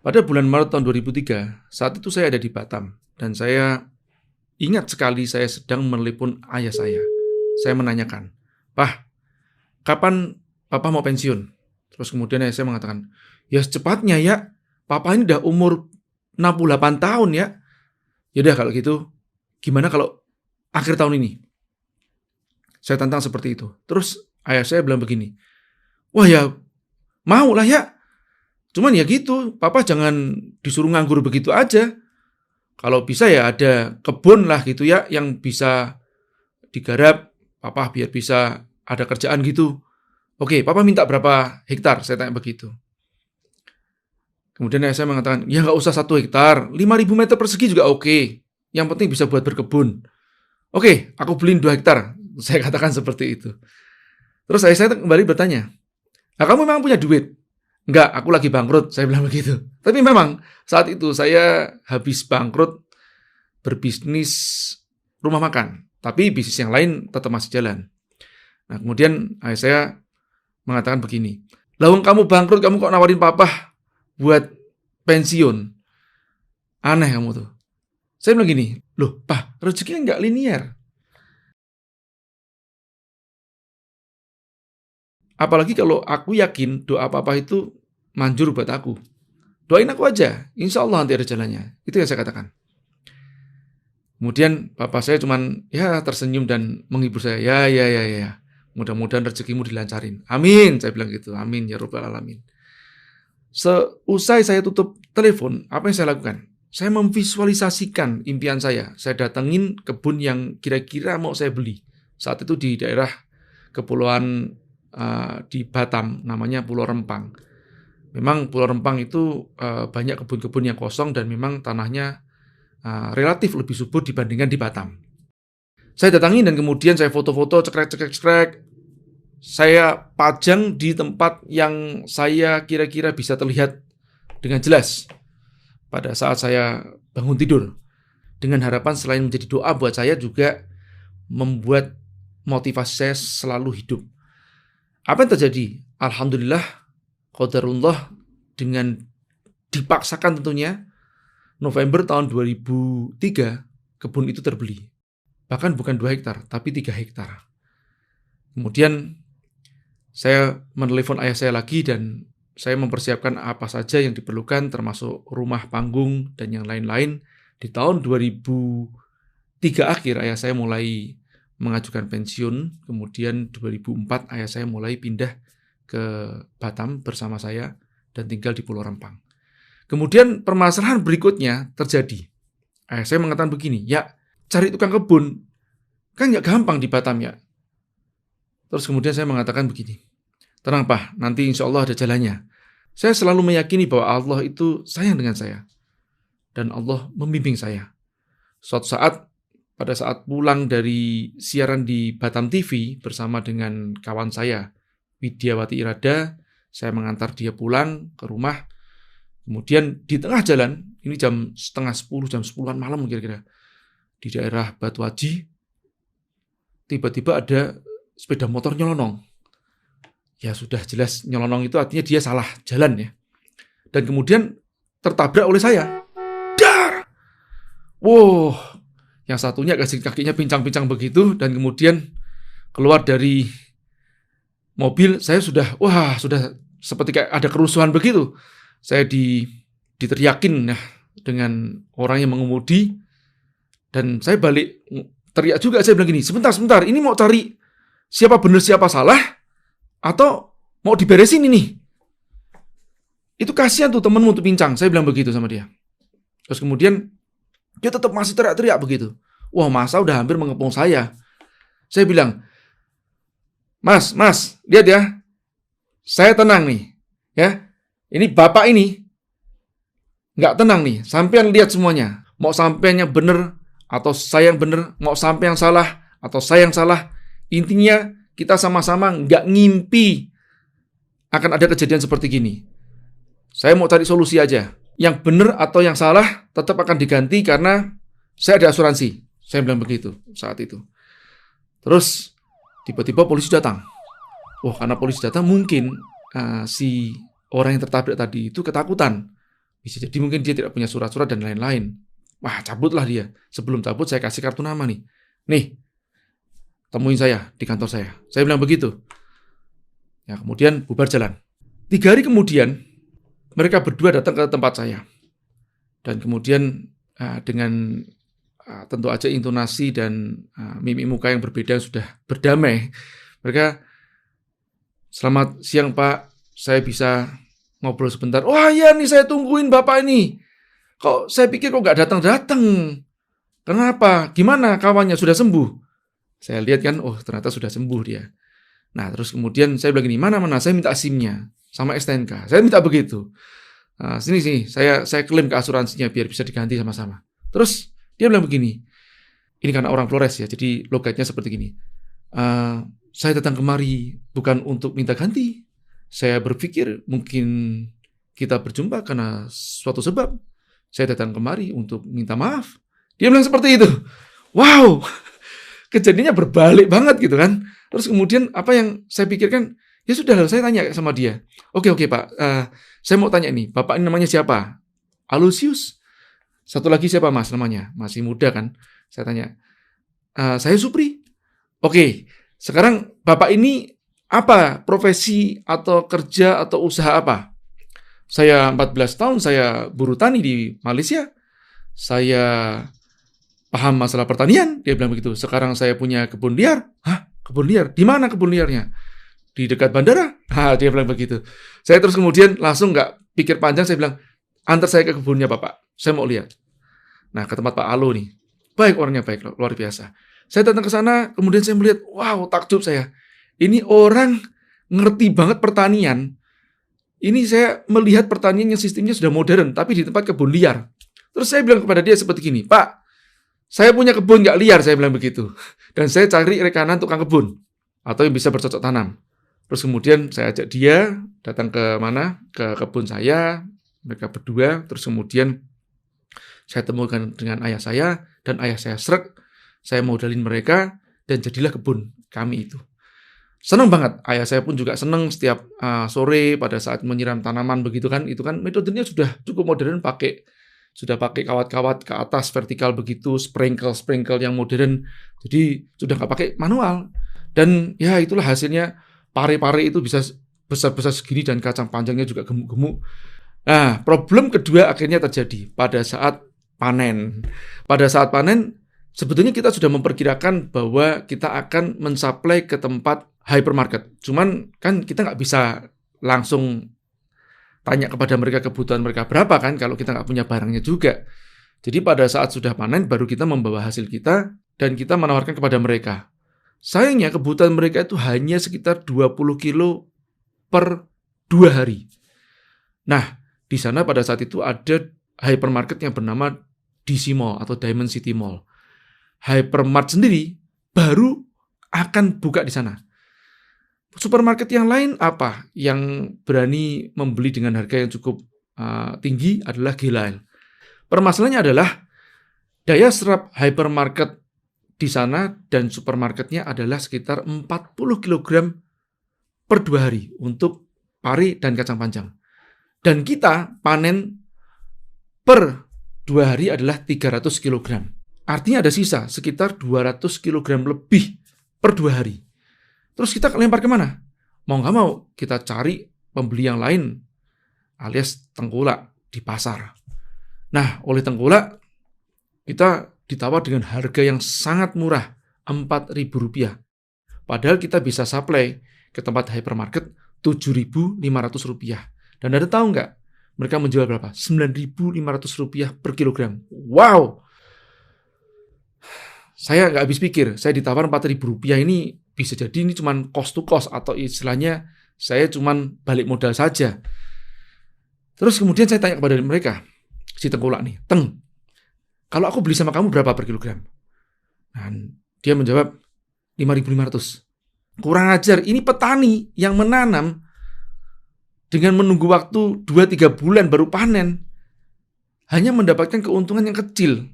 Pada bulan Maret tahun 2003, saat itu saya ada di Batam. Dan saya ingat sekali saya sedang menelepon ayah saya. Saya menanyakan, "Pah, kapan Papa mau pensiun?" Terus kemudian ayah saya mengatakan, "Ya secepatnya ya, Papa ini udah umur 68 tahun ya." Yaudah kalau gitu, gimana kalau akhir tahun ini? Saya tantang seperti itu. Terus ayah saya bilang begini, "Wah ya, mau lah ya. Cuman ya gitu, Papa jangan disuruh nganggur begitu aja. Kalau bisa ya ada kebun lah gitu ya, yang bisa digarap, Papa biar bisa ada kerjaan gitu. Oke, Papa minta berapa hektar?" Saya tanya begitu. Kemudian saya mengatakan, "Ya nggak usah 1 hektar, 5.000 meter persegi juga oke. Yang penting bisa buat berkebun." "Oke, aku beliin 2 hektar." Saya katakan seperti itu. Terus saya kembali bertanya, "Nah, kamu memang punya duit?" "Enggak, aku lagi bangkrut," saya bilang begitu. Tapi memang saat itu saya habis bangkrut berbisnis rumah makan. Tapi bisnis yang lain tetap masih jalan. Nah, kemudian ayah saya mengatakan begini, "Lah kamu bangkrut, kamu kok nawarin Papa buat pensiun? Aneh kamu tuh." Saya bilang gini, "Loh, Pak, rezeki kan nggak linear. Apalagi kalau aku yakin doa Papa itu manjur buat aku. Doain aku aja, insya Allah nanti ada jalannya." Itu yang saya katakan. Kemudian Papa saya cuman ya tersenyum dan menghibur saya. Ya. Mudah-mudahan rezekimu dilancarin. Amin, saya bilang gitu. Amin, ya Rabbal Alamin. Seusai saya tutup telepon, apa yang saya lakukan? Saya memvisualisasikan impian saya. Saya datengin kebun yang kira-kira mau saya beli. Saat itu di daerah kepulauan di Batam, namanya Pulau Rempang. Memang Pulau Rempang itu banyak kebun-kebun yang kosong dan memang tanahnya relatif lebih subur dibandingkan di Batam. Saya datangin dan kemudian saya foto-foto, cekrek. Saya pajang di tempat yang saya kira-kira bisa terlihat dengan jelas pada saat saya bangun tidur. Dengan harapan selain menjadi doa buat saya juga membuat motivasi saya selalu hidup. Apa yang terjadi? Alhamdulillah, qadarullah, dengan dipaksakan tentunya, November tahun 2003, kebun itu terbeli. Bahkan bukan 2 hektar, tapi 3 hektar. Kemudian saya menelepon ayah saya lagi dan saya mempersiapkan apa saja yang diperlukan, termasuk rumah panggung dan yang lain-lain. Di tahun 2003 akhir, ayah saya mulai mengajukan pensiun. Kemudian 2004, ayah saya mulai pindah ke Batam bersama saya dan tinggal di Pulau Rempang. Kemudian permasalahan berikutnya terjadi. Ayah saya mengatakan begini, "Ya, cari tukang kebun kan nggak gampang di Batam ya." Terus kemudian saya mengatakan begini, "Tenang Pak, nanti insya Allah ada jalannya." Saya selalu meyakini bahwa Allah itu sayang dengan saya. Dan Allah membimbing saya. Suatu saat, pada saat pulang dari siaran di Batam TV bersama dengan kawan saya, Widyawati Irada, saya mengantar dia pulang ke rumah. Kemudian di tengah jalan, ini jam setengah 10, jam 10-an malam kira-kira, di daerah Batu Haji, tiba-tiba ada sepeda motor nyelonong. Ya sudah jelas nyelonong itu artinya dia salah jalan ya. Dan kemudian tertabrak oleh saya. Dar! Wow, yang satunya kakinya pincang-pincang begitu dan kemudian keluar dari mobil, saya sudah seperti kayak ada kerusuhan begitu. Saya diteriakin ya, dengan orang yang mengemudi dan saya balik teriak juga. Saya bilang gini, sebentar, ini mau cari siapa benar siapa salah atau mau diberesin ini? Itu kasihan tuh temenmu tuh pincang. Saya bilang begitu sama dia. Terus kemudian dia tetap masih teriak-teriak begitu. Wah, masa udah hampir mengepung saya. Saya bilang, Mas, lihat ya. Saya tenang nih. Ya. Ini bapak ini nggak tenang nih. Sampean lihat semuanya. Mau sampean yang benar atau saya yang benar, mau sampean yang salah atau saya yang salah. Intinya kita sama-sama nggak ngimpi akan ada kejadian seperti gini. Saya mau cari solusi aja. Yang benar atau yang salah tetap akan diganti karena saya ada asuransi. Saya bilang begitu saat itu. Terus tiba-tiba polisi datang. Karena polisi datang mungkin si orang yang tertabrak tadi itu ketakutan. Bisa jadi mungkin dia tidak punya surat-surat dan lain-lain. Wah, cabutlah dia. Sebelum cabut saya kasih kartu nama nih. Nih, temuin saya di kantor saya. Saya bilang begitu. Ya, kemudian bubar jalan. 3 hari kemudian, mereka berdua datang ke tempat saya. Dan kemudian dengan tentu aja intonasi dan mimik muka yang berbeda sudah berdamai. Mereka, selamat siang Pak, saya bisa ngobrol sebentar. Wah iya nih saya tungguin Bapak ini. Kok saya pikir kok nggak datang-datang. Kenapa? Gimana kawannya sudah sembuh? Saya lihat kan, oh ternyata sudah sembuh dia. Nah terus kemudian saya bilang gini, mana saya minta SIM-nya sama STNK. Saya minta begitu. Nah, sini saya klaim ke asuransinya biar bisa diganti sama-sama. Terus dia bilang begini, ini karena orang Flores ya, jadi logatnya seperti gini. Saya datang kemari bukan untuk minta ganti. Saya berpikir mungkin kita berjumpa karena suatu sebab. Saya datang kemari untuk minta maaf. Dia bilang seperti itu. Wow, kejadiannya berbalik banget gitu kan. Terus kemudian apa yang saya pikirkan, ya sudah saya tanya sama dia. Oke Pak, saya mau tanya nih, Bapak ini namanya siapa? Alusius. Satu lagi siapa Mas namanya? Masih muda kan? Saya tanya. Saya Supri. Oke, sekarang Bapak ini apa profesi atau kerja atau usaha apa? Saya 14 tahun saya buruh tani di Malaysia. Saya paham masalah pertanian. Dia bilang begitu. Sekarang saya punya kebun liar. Hah? Kebun liar? Di mana kebun liarnya? Di dekat bandara? Dia bilang begitu. Saya terus kemudian langsung nggak pikir panjang. Saya bilang, antar saya ke kebunnya Bapak. Saya mau lihat. Nah, ke tempat Pak Alo nih. Baik, orangnya baik, luar biasa. Saya datang ke sana, kemudian saya melihat, wow, takjub saya. Ini orang ngerti banget pertanian. Ini saya melihat pertanian yang sistemnya sudah modern, tapi di tempat kebun liar. Terus saya bilang kepada dia seperti gini, Pak, saya punya kebun nggak liar, saya bilang begitu. Dan saya cari rekanan tukang kebun, atau yang bisa bercocok tanam. Terus kemudian saya ajak dia datang ke mana? Ke kebun saya, mereka berdua. Terus kemudian saya temukan dengan ayah saya, dan ayah saya srek. Saya modalin mereka, dan jadilah kebun kami itu. Senang banget, ayah saya pun juga senang setiap sore pada saat menyiram tanaman begitu kan, itu kan metodenya sudah cukup modern, sudah pakai kawat-kawat ke atas vertikal begitu, sprinkle yang modern, jadi sudah nggak pakai manual. Dan ya itulah hasilnya, pare-pare itu bisa besar-besar segini dan kacang panjangnya juga gemuk-gemuk. Nah, problem kedua akhirnya terjadi pada saat panen. Pada saat panen, sebetulnya kita sudah memperkirakan bahwa kita akan mensuplai ke tempat hypermarket. Cuman kan kita nggak bisa langsung tanya kepada mereka kebutuhan mereka berapa kan kalau kita nggak punya barangnya juga. Jadi pada saat sudah panen baru kita membawa hasil kita dan kita menawarkan kepada mereka. Sayangnya kebutuhan mereka itu hanya sekitar 20 kilo per 2 hari. Nah, di sana pada saat itu ada hypermarket yang bernama DC Mall atau Diamond City Mall. Hypermart sendiri baru akan buka di sana. Supermarket yang lain apa? Yang berani membeli dengan harga yang cukup tinggi adalah Gilail. Permasalahannya adalah daya serap hypermarket di sana dan supermarketnya adalah sekitar 40 kg per 2 hari untuk pari dan kacang panjang. Dan kita panen per 2 hari adalah 300 kg. Artinya ada sisa sekitar 200 kg lebih per 2 hari. Terus kita lempar kemana? Mau nggak mau kita cari pembeli yang lain alias tengkulak di pasar. Nah, oleh tengkulak kita ditawar dengan harga yang sangat murah, Rp4.000. Padahal kita bisa supply ke tempat hypermarket Rp7.500. Dan Anda tahu nggak? Mereka menjual berapa? Rp9.500 per kilogram. Wow! Saya nggak habis pikir, saya ditawar Rp4.000 ini bisa jadi ini cuma cost to cost atau istilahnya saya cuma balik modal saja. Terus kemudian saya tanya kepada mereka, si tengkulak nih, Teng, kalau aku beli sama kamu berapa per kilogram? Nah, dia menjawab 5.500. Kurang ajar, ini petani yang menanam dengan menunggu waktu 2-3 bulan baru panen, hanya mendapatkan keuntungan yang kecil.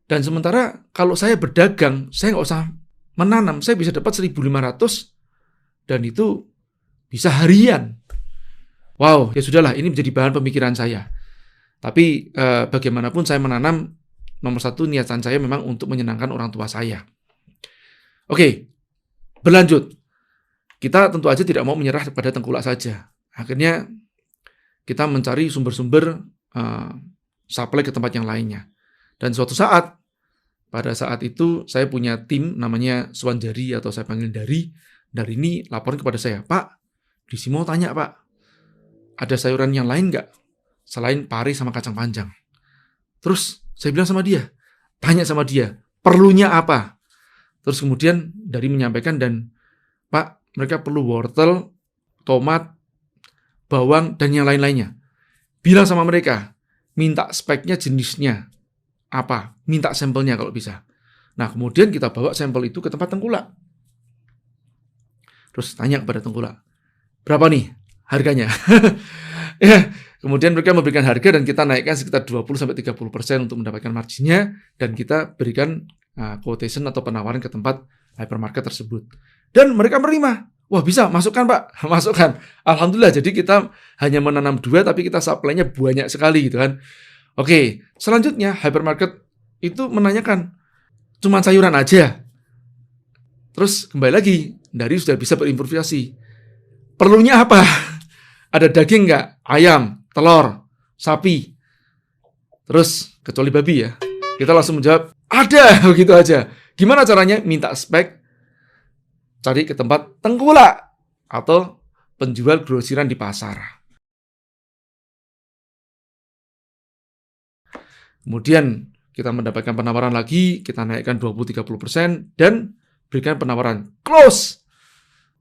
Dan sementara kalau saya berdagang, saya nggak usah menanam, saya bisa dapat 1.500 dan itu bisa harian. Wow, ya sudahlah, ini menjadi bahan pemikiran saya. Tapi bagaimanapun saya menanam, nomor satu niatan saya memang untuk menyenangkan orang tua saya. Oke, berlanjut. Kita tentu aja tidak mau menyerah pada tengkulak saja. Akhirnya kita mencari sumber-sumber supply ke tempat yang lainnya. Dan suatu saat, pada saat itu saya punya tim namanya Swanjari atau saya panggil Dari. Dari ini laporan kepada saya, Pak, di sini mau tanya Pak, ada sayuran yang lain nggak selain pari sama kacang panjang? Terus saya bilang sama dia, tanya sama dia, perlunya apa? Terus kemudian Dari menyampaikan dan Pak, mereka perlu wortel, tomat, bawang, dan yang lain-lainnya. Bilang sama mereka, minta speknya jenisnya apa, minta sampelnya kalau bisa. Nah, kemudian kita bawa sampel itu ke tempat tengkulak. Terus tanya kepada tengkulak, berapa nih harganya? Ya, kemudian mereka memberikan harga dan kita naikkan sekitar 20-30% untuk mendapatkan marginnya dan kita berikan quotation atau penawaran ke tempat hypermarket tersebut. Dan mereka menerima. Wah bisa, masukkan Pak, masukkan. Alhamdulillah, jadi kita hanya menanam 2 tapi kita supply-nya banyak sekali gitu kan. Oke, selanjutnya hypermarket itu menanyakan, cuma sayuran aja. Terus kembali lagi, Dari sudah bisa berimprovisasi. Perlunya apa? Ada daging nggak? Ayam, telur, sapi. Terus, kecuali babi ya. Kita langsung menjawab, ada, begitu aja. Gimana caranya? Minta spek, cari ke tempat tengkulak atau penjual grosiran di pasar. Kemudian kita mendapatkan penawaran lagi, kita naikkan 20-30% dan berikan penawaran close.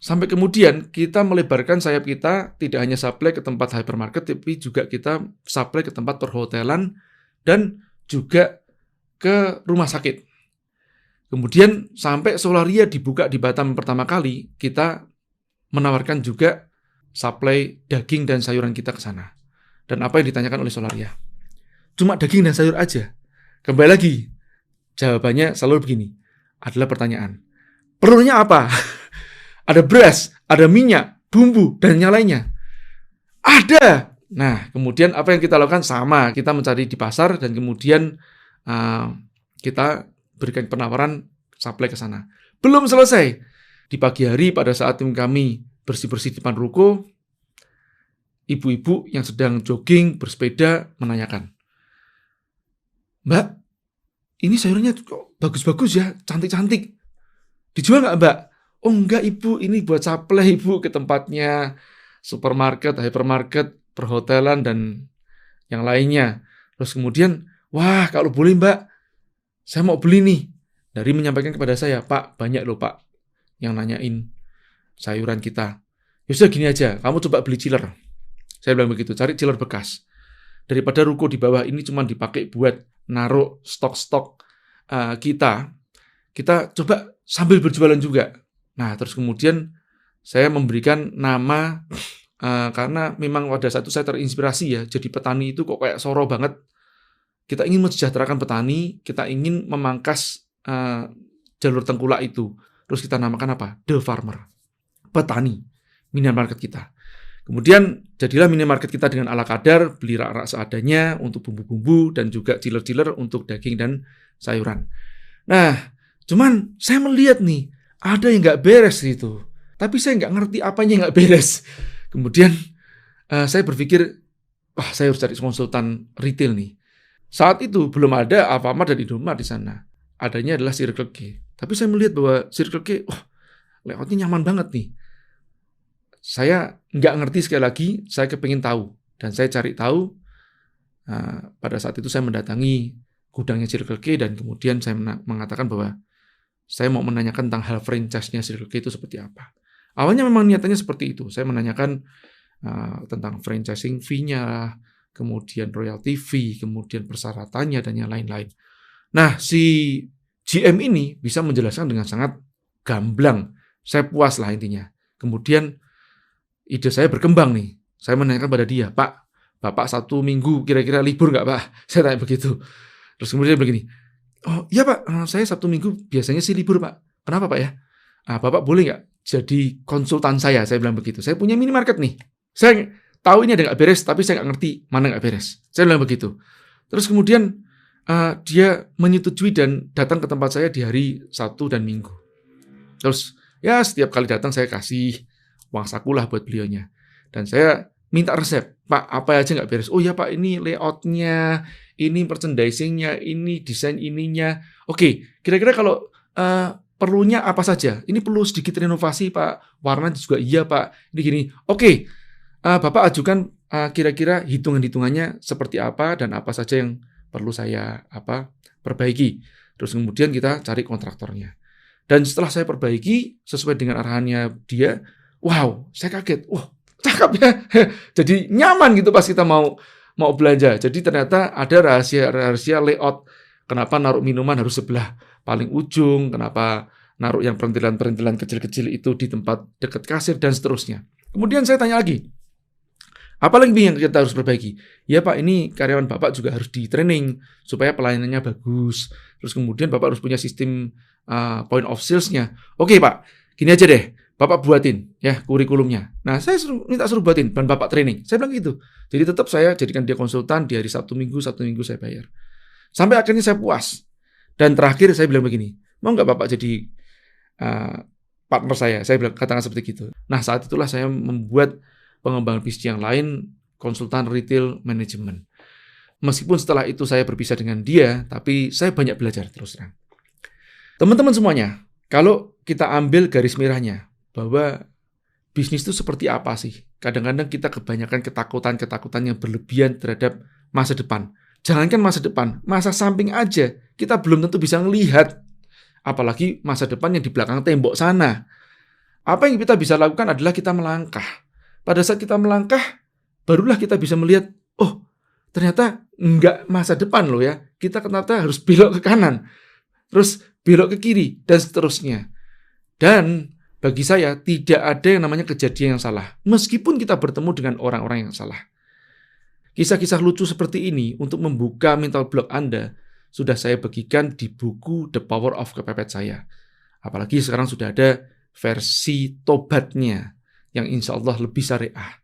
Sampai kemudian kita melebarkan sayap kita, tidak hanya supply ke tempat hypermarket, tapi juga kita supply ke tempat perhotelan dan juga ke rumah sakit. Kemudian sampai Solaria dibuka di Batam pertama kali, kita menawarkan juga supply daging dan sayuran kita ke sana. Dan apa yang ditanyakan oleh Solaria? Cuma daging dan sayur aja. Kembali lagi, jawabannya selalu begini, adalah pertanyaan. Perlunya apa? Ada beras, ada minyak, bumbu, dan yang lainnya. Ada! Nah, kemudian apa yang kita lakukan? Sama, kita mencari di pasar dan kemudian kita berikan penawaran supply ke sana. Belum selesai. Di pagi hari pada saat tim kami bersih-bersih di depan ruko, ibu-ibu yang sedang jogging, bersepeda, menanyakan, Mbak, ini sayurnya kok bagus-bagus ya, cantik-cantik. Dijual nggak Mbak? Oh enggak Ibu, ini buat supply Ibu ke tempatnya supermarket, hypermarket, perhotelan, dan yang lainnya. Terus kemudian, wah kalau boleh Mbak, saya mau beli nih. Dari menyampaikan kepada saya, Pak, banyak loh Pak yang nanyain sayuran kita. Ya sudah gini aja, kamu coba beli chiller. Saya bilang begitu, cari chiller bekas. Daripada ruko di bawah ini cuma dipakai buat naruh stok-stok kita coba sambil berjualan juga. Nah, terus kemudian saya memberikan nama, karena memang pada saat itu saya terinspirasi ya, jadi petani itu kok kayak soro banget. Kita ingin mensejahterakan petani, kita ingin memangkas jalur tengkulak itu. Terus kita namakan apa? The Farmer, petani, minimarket kita. Kemudian jadilah minimarket kita dengan ala kadar, beli rak-rak seadanya untuk bumbu-bumbu dan juga chiller-chiller untuk daging dan sayuran. Nah, cuman saya melihat nih, ada yang nggak beres gitu. Tapi saya nggak ngerti apanya yang nggak beres. Kemudian saya berpikir, wah saya harus cari konsultan retail nih. Saat itu belum ada Alfamart dan Indomaret di sana. Adanya adalah Circle K. Tapi saya melihat bahwa Circle K, layoutnya nyaman banget nih. Saya nggak ngerti sekali lagi, saya kepingin tahu. Dan saya cari tahu, pada saat itu saya mendatangi gudangnya Circle K dan kemudian saya mengatakan bahwa saya mau menanyakan tentang hal franchise-nya Circle K itu seperti apa. Awalnya memang niatannya seperti itu. Saya menanyakan tentang franchising fee-nya, kemudian royalty fee, kemudian persyaratannya, dan yang lain-lain. Nah, si GM ini bisa menjelaskan dengan sangat gamblang. Saya puas lah intinya. Kemudian ide saya berkembang nih. Saya menanyakan pada dia, Pak, Bapak 1 minggu kira-kira libur nggak Pak? Saya tanya begitu. Terus kemudian dia begini, oh iya Pak, saya 1 minggu biasanya sih libur Pak. Kenapa Pak ya? Bapak boleh nggak jadi konsultan saya bilang begitu. Saya punya minimarket nih. Saya tahu ini ada nggak beres, tapi saya nggak ngerti mana nggak beres. Saya bilang begitu. Terus kemudian dia menyetujui dan datang ke tempat saya di hari Sabtu dan Minggu. Terus ya setiap kali datang saya kasih uang saku lah buat beliaunya. Dan saya minta resep, Pak, apa aja nggak beres? Oh ya Pak, ini layoutnya, ini merchandisingnya, ini desain ininya. Oke, kira-kira kalau perlunya apa saja? Ini perlu sedikit renovasi Pak, warna juga iya Pak. Ini gini. Oke, Bapak ajukan kira-kira hitungan-hitungannya seperti apa dan apa saja yang perlu saya perbaiki. Terus kemudian kita cari kontraktornya. Dan setelah saya perbaiki sesuai dengan arahannya dia, wow, saya kaget. Wah, cakep ya. Jadi nyaman gitu pas kita mau belanja. Jadi ternyata ada rahasia layout. Kenapa naruh minuman harus sebelah paling ujung, kenapa naruh yang perintilan-perintilan kecil-kecil itu di tempat dekat kasir dan seterusnya. Kemudian saya tanya lagi, apa lagi yang kita harus perbaiki? Ya Pak, ini karyawan Bapak juga harus di-training supaya pelayanannya bagus. Terus kemudian Bapak harus punya sistem point of sales-nya. Oke Pak, gini aja deh, Bapak buatin ya kurikulumnya. Nah, saya minta suruh buatin dan Bapak training. Saya bilang gitu. Jadi tetap saya jadikan dia konsultan di hari Sabtu Minggu saya bayar. Sampai akhirnya saya puas. Dan terakhir saya bilang begini, mau nggak Bapak jadi partner saya? Saya bilang katakan seperti itu. Nah, saat itulah saya membuat pengembangan bisnis yang lain, konsultan retail management. Meskipun setelah itu saya berpisah dengan dia, tapi saya banyak belajar terus terang. Teman-teman semuanya, kalau kita ambil garis merahnya, bahwa bisnis itu seperti apa sih? Kadang-kadang kita kebanyakan ketakutan yang berlebihan terhadap masa depan. Jangankan masa depan, masa samping aja, kita belum tentu bisa melihat. Apalagi masa depan yang di belakang tembok sana. Apa yang kita bisa lakukan adalah kita melangkah. Pada saat kita melangkah, barulah kita bisa melihat, oh ternyata enggak masa depan loh ya. Kita ternyata harus belok ke kanan, terus belok ke kiri, dan seterusnya. Dan bagi saya, tidak ada yang namanya kejadian yang salah. Meskipun kita bertemu dengan orang-orang yang salah. Kisah-kisah lucu seperti ini untuk membuka mental block Anda, sudah saya bagikan di buku The Power of Kepepet saya. Apalagi sekarang sudah ada versi tobatnya, yang insya Allah lebih syariah.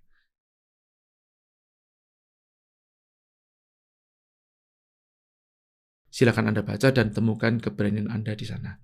Silakan Anda baca dan temukan keberanian Anda di sana.